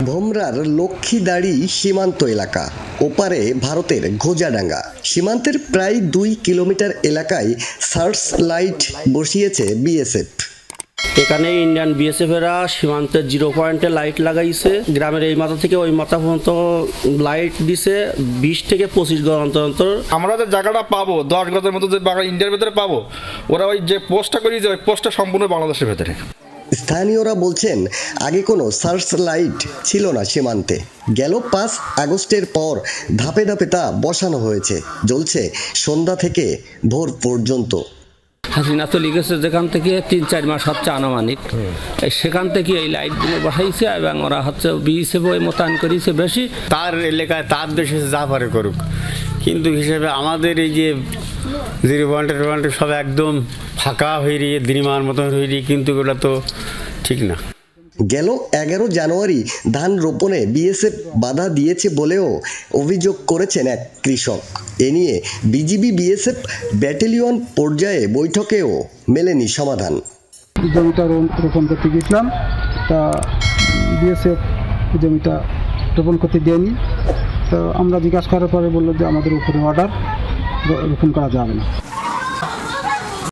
ভোমরার লক্ষ্মীদাড়ি সীমান্ত এলাকা, ওপারে ভারতের ঘোজাডাঙ্গা। সীমান্তের প্রায় 2 কিলোমিটার এলাকায় সার্চ লাইট বসিয়েছে বিএসএফ। এখানে ইন্ডিয়ান বিএসএফেরা সীমান্তের 0 পয়েন্টে লাইট লাগাইছে। গ্রামের এই মাথা থেকে ওই মাথা পর্যন্ত লাইট দিছে 20 থেকে 25 গজ অন্তর অন্তর। আমরা যে জায়গাটা পাবো 10 গজের মতো যে ইন্ডিয়ার ভেতরে পাবো, ওরা ওই যে পোস্টটা করিয়েছে ওই পোস্টটা সম্পূর্ণ বাংলাদেশের ভেতরে। স্থানীয়রা বলছেন, আগে কোনো সার্চ লাইট ছিল না সীমান্তে। গেল 5 আগস্টের পর ধাপে ধাপে তা বসানো হয়েছে, জ্বলছে সন্ধ্যা থেকে ভোর পর্যন্ত। হাসিনা তো লিখেছে যেখান থেকে 3-4 মাস হচ্ছে আনুমানিক, সেখান থেকে এই লাইটগুলো বসাইছে এবং ওরা হচ্ছে বিএসএফ মোতায়েন করেছে বেশি। তার এলাকায় তার দেশে যা পারে করুক, কিন্তু হিসেবে আমাদের এই যে 0 পয়েন্টের সব একদম ফাঁকা হয়ে গিয়ে দিনমার মতন হয়ে গিয়ে, কিন্তু ওটা তো ঠিক না। গেল 11 জানুয়ারি ধান রোপণে বিএসএফ বাধা দিয়েছে বলেও অভিযোগ করেছেন এক কৃষক। এ নিয়ে বিজিবি বিএসএফ ব্যাটালিয়ন পর্যায়ে বৈঠকেও মেলেনি সমাধান। জমিটা রোপণ করতে গিয়েছিলাম, তা বিএসএফ জমিটা রোপণ করতে দেয়নি। তো আমরা জিজ্ঞাসা করার পরে বললো যে আমাদের উপরে অর্ডার, রোপণ করা যাবে না।